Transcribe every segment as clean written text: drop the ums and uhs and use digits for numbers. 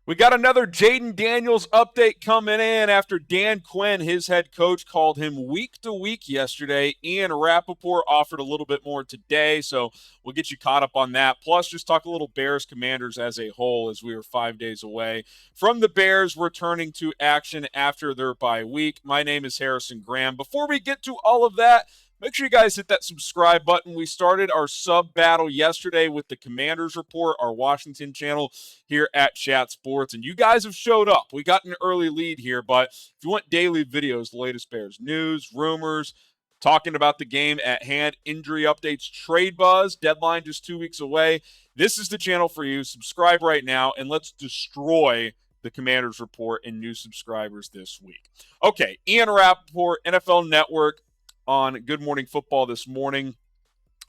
We got another Jayden Daniels update coming in after Dan Quinn, his head coach, called him week to week yesterday. Ian Rapoport offered a little bit more today, so we'll get you caught up on that. Plus, just talk a little Bears Commanders as a whole, as we are 5 days away from the Bears returning to action after their bye week. My name is Harrison Graham. Before we get to all of that, make sure you guys hit that subscribe button. We started our sub battle yesterday with the Commanders Report, our Washington channel here at Chat Sports, and you guys have showed up. We got an early lead here, but if you want daily videos, the latest Bears news, rumors, talking about the game at hand, injury updates, trade buzz, deadline just 2 weeks away, this is the channel for you. Subscribe right now, and let's destroy the Commanders Report and new subscribers this week. Okay, Ian Rapoport, NFL Network, on Good Morning Football this morning,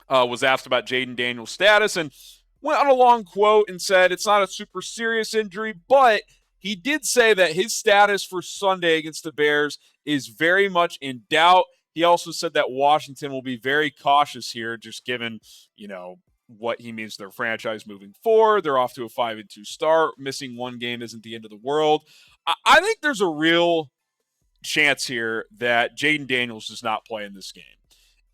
was asked about Jayden Daniels' status and went on a long quote and said it's not a super serious injury, but he did say that his status for Sunday against the Bears is very much in doubt. He also said that Washington will be very cautious here, just given, what he means to their franchise moving forward. They're off to a 5-2 start. Missing one game isn't the end of the world. I think there's a real chance here that Jayden Daniels does not play in this game.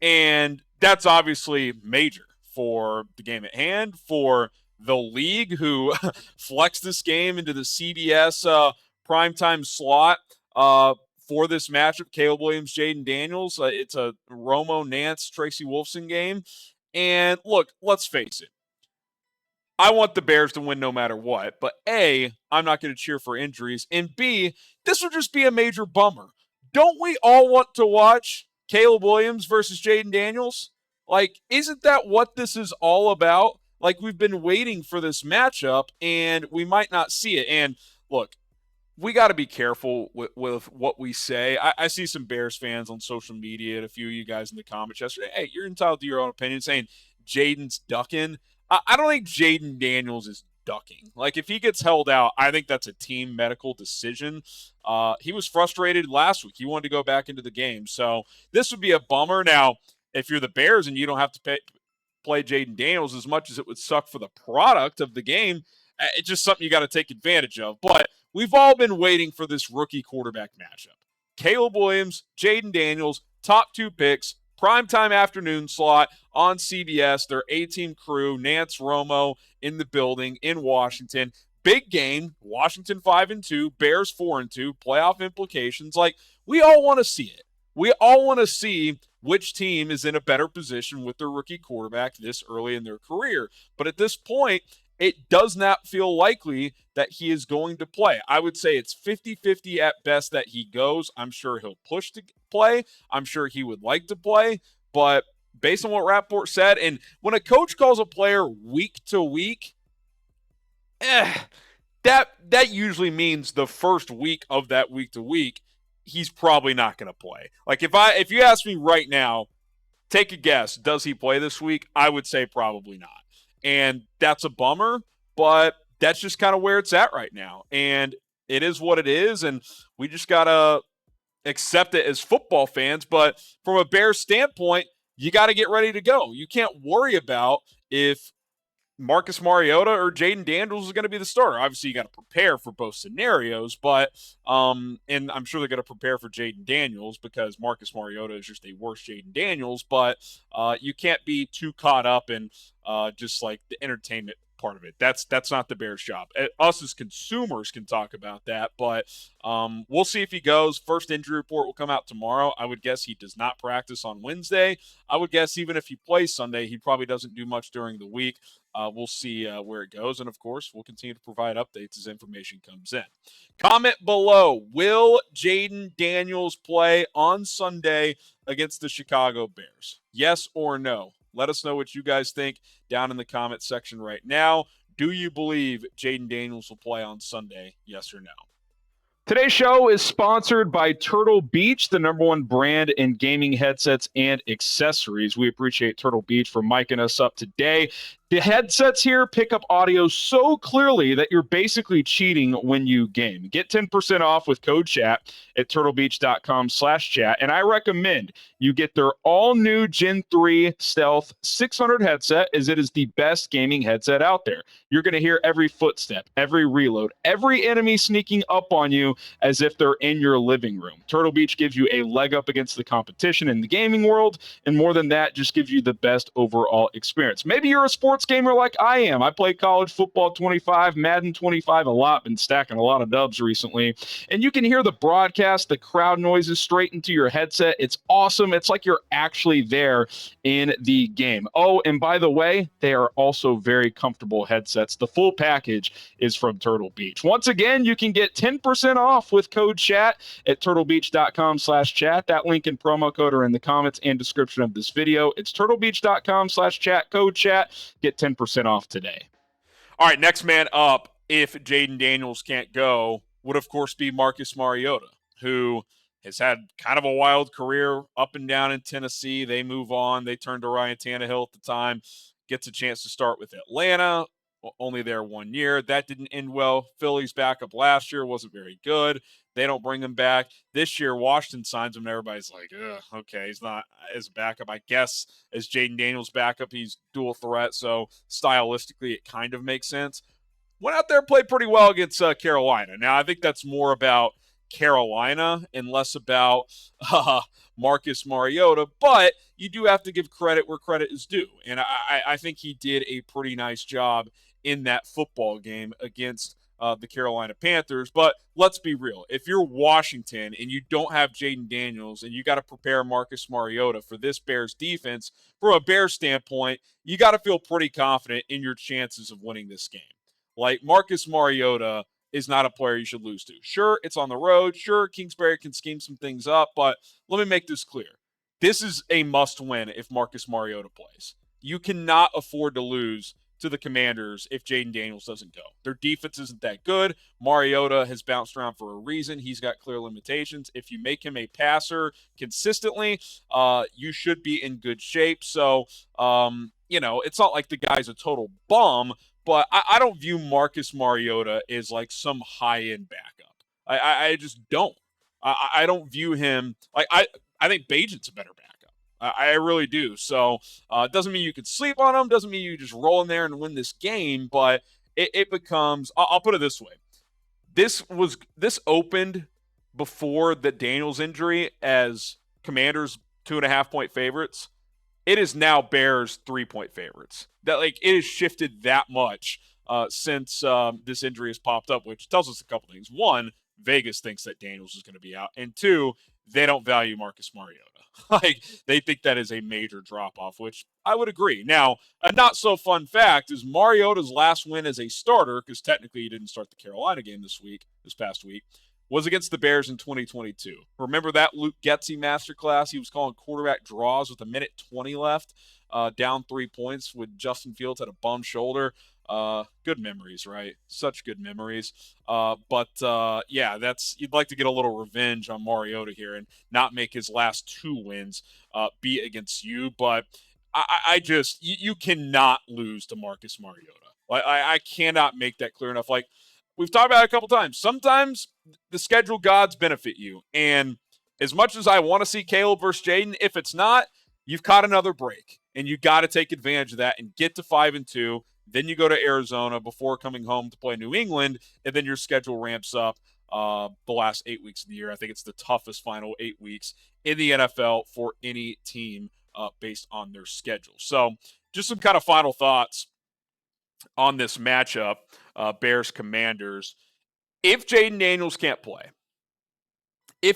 And that's obviously major for the game at hand, for the league who flexed this game into the CBS primetime slot for this matchup, Caleb Williams, Jayden Daniels. It's a Romo, Nance, Tracy Wolfson game. And look, let's face it. I want the Bears to win no matter what, but A, I'm not going to cheer for injuries, and B, this would just be a major bummer. Don't we all want to watch Caleb Williams versus Jayden Daniels? Like, isn't that what this is all about? Like, we've been waiting for this matchup, and we might not see it. And look, we got to be careful with what we say. I see some Bears fans on social media and a few of you guys in the comments yesterday. Hey, you're entitled to your own opinion, saying Jayden's ducking. I don't think Jayden Daniels is ducking. Like, if he gets held out, I think that's a team medical decision. He was frustrated last week. He wanted to go back into the game. So this would be a bummer. Now, if you're the Bears and you don't have to play Jayden Daniels, as much as it would suck for the product of the game, it's just something you got to take advantage of. But we've all been waiting for this rookie quarterback matchup. Caleb Williams, Jayden Daniels, top 2 picks, primetime afternoon slot on CBS. Their A-team crew, Nance, Romo in the building in Washington. Big game, Washington 5-2, Bears 4-2, playoff implications. Like, we all want to see it. We all want to see which team is in a better position with their rookie quarterback this early in their career. But at this point, it does not feel likely that he is going to play. I would say it's 50-50 at best that he goes. I'm sure he'll push to play. I'm sure he would like to play. But based on what Rapoport said, and when a coach calls a player week to week, that usually means the first week of that week to week, he's probably not going to play. Like, if you ask me right now, take a guess, does he play this week? I would say probably not. And that's a bummer, but that's just kind of where it's at right now. And it is what it is, and we just got to accept it as football fans. But from a Bears standpoint, you got to get ready to go. You can't worry about if Marcus Mariota or Jayden Daniels is going to be the starter. Obviously, you got to prepare for both scenarios, but and I'm sure they're going to prepare for Jayden Daniels because Marcus Mariota is just a worse Jayden Daniels, but you can't be too caught up in just like the entertainment part of it. That's not the Bears' job. Us as consumers can talk about that, but we'll see if he goes. First injury report will come out tomorrow. I would guess he does not practice on Wednesday. I would guess even if he plays Sunday, he probably doesn't do much during the week. We'll see where it goes, and of course, we'll continue to provide updates as information comes in. Comment below, will Jayden Daniels play on Sunday against the Chicago Bears? Yes or no? Let us know what you guys think down in the comment section right now. Do you believe Jayden Daniels will play on Sunday? Yes or no? Today's show is sponsored by Turtle Beach, the #1 brand in gaming headsets and accessories. We appreciate Turtle Beach for miking us up today. The headsets here pick up audio so clearly that you're basically cheating when you game. Get 10% off with code chat at turtlebeach.com/chat. And I recommend you get their all new Gen 3 Stealth 600 headset, as it is the best gaming headset out there. You're going to hear every footstep, every reload, every enemy sneaking up on you as if they're in your living room. Turtle Beach gives you a leg up against the competition in the gaming world. And more than that, just gives you the best overall experience. Maybe you're a sports gamer like I am. I play college football 25, Madden 25 a lot, been stacking a lot of dubs recently. And you can hear the broadcast, the crowd noises straight into your headset. It's awesome. It's like you're actually there in the game. Oh, and by the way, they are also very comfortable headsets. The full package is from Turtle Beach. Once again, you can get 10% off with code chat at turtlebeach.com/chat. That link and promo code are in the comments and description of this video. It's turtlebeach.com/chat, code chat. Get 10% off today. All right, next man up, if Jayden Daniels can't go, would of course be Marcus Mariota, who has had kind of a wild career up and down in Tennessee. They move on. They turn to Ryan Tannehill at the time, gets a chance to start with Atlanta, only there 1 year. That didn't end well. Philly's backup last year wasn't very good. They don't bring him back. This year, Washington signs him, and everybody's like, okay, he's not as backup. I guess as Jayden Daniels' backup, he's dual threat, so stylistically it kind of makes sense. Went out there and played pretty well against Carolina. Now, I think that's more about Carolina and less about Marcus Mariota, but you do have to give credit where credit is due. And I think he did a pretty nice job in that football game against the Carolina Panthers. But let's be real. If you're Washington and you don't have Jayden Daniels and you got to prepare Marcus Mariota for this Bears defense, from a Bears standpoint, you got to feel pretty confident in your chances of winning this game. Like, Marcus Mariota is not a player you should lose to. Sure, it's on the road. Sure, Kingsbury can scheme some things up, but let me make this clear. This is a must-win if Marcus Mariota plays. You cannot afford to lose to the Commanders if Jayden Daniels doesn't go. Their defense isn't that good. Mariota has bounced around for a reason. He's got clear limitations. If you make him a passer consistently, you should be in good shape. So, it's not like the guy's a total bum, but I don't view Marcus Mariota as like some high-end backup. I just don't. I don't view him like I think Bajan's a better backup. I really do. So it doesn't mean you can sleep on him. Doesn't mean you just roll in there and win this game. But it becomes. I'll put it this way. This opened before the Daniels injury as Commanders 2.5-point favorites. It is now Bears 3-point favorites. That it has shifted that much since this injury has popped up, which tells us a couple things. One, Vegas thinks that Daniels is going to be out, and two, they don't value Marcus Mariota. They think that is a major drop-off, which I would agree. Now, a not-so-fun fact is Mariota's last win as a starter, because technically he didn't start the Carolina game this past week, was against the Bears in 2022. Remember that Luke Getsy masterclass? He was calling quarterback draws with 1:20 left, down 3 points with Justin Fields had a bum shoulder. Good memories, right? Such good memories. You'd like to get a little revenge on Mariota here and not make his last 2 wins be against you. But you cannot lose to Marcus Mariota. I cannot make that clear enough. Like, we've talked about it a couple times. Sometimes the schedule gods benefit you. And as much as I want to see Caleb versus Jayden, if it's not, you've caught another break. And you got to take advantage of that and get to 5-2. Then you go to Arizona before coming home to play New England. And then your schedule ramps up the last 8 weeks of the year. I think it's the toughest final 8 weeks in the NFL for any team based on their schedule. So just some kind of final thoughts on this matchup, Bears Commanders. If Jayden Daniels can't play, A,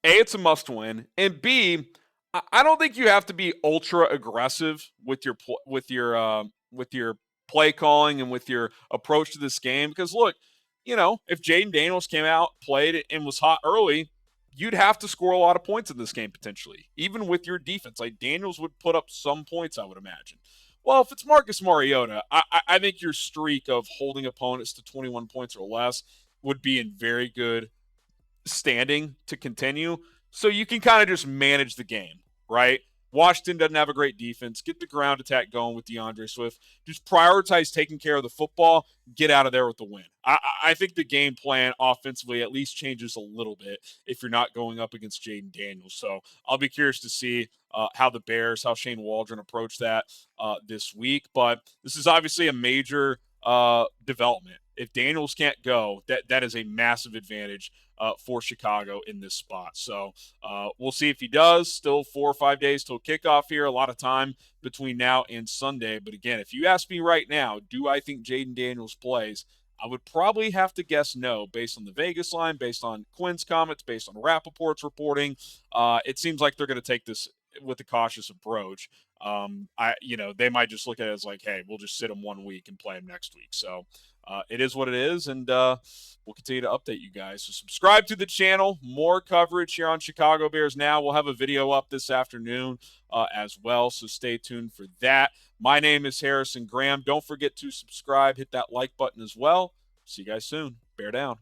it's a must win, and B, I don't think you have to be ultra aggressive with your play calling and with your approach to this game. Because look, if Jayden Daniels came out, played, and was hot early, you'd have to score a lot of points in this game potentially, even with your defense. Like, Daniels would put up some points, I would imagine. Well, if it's Marcus Mariota, I think your streak of holding opponents to 21 points or less would be in very good standing to continue. So you can kind of just manage the game, right? Washington doesn't have a great defense. Get the ground attack going with DeAndre Swift. Just prioritize taking care of the football. Get out of there with the win. I think the game plan offensively at least changes a little bit if you're not going up against Jayden Daniels. So I'll be curious to see how the Bears, how Shane Waldron approach that this week. But this is obviously a major development. If Daniels can't go, that is a massive advantage for Chicago in this spot. So we'll see if he does. Still 4 or 5 days till kickoff here. A lot of time between now and Sunday. But again, if you ask me right now, do I think Jayden Daniels plays? I would probably have to guess no, based on the Vegas line, based on Quinn's comments, based on Rapoport's reporting. It seems like they're going to take this with a cautious approach. They might just look at it as like, hey, we'll just sit him 1 week and play him next week. So it is what it is, and we'll continue to update you guys. So subscribe to the channel. More coverage here on Chicago Bears Now. We'll have a video up this afternoon as well, so stay tuned for that. My name is Harrison Graham. Don't forget to subscribe. Hit that like button as well. See you guys soon. Bear down.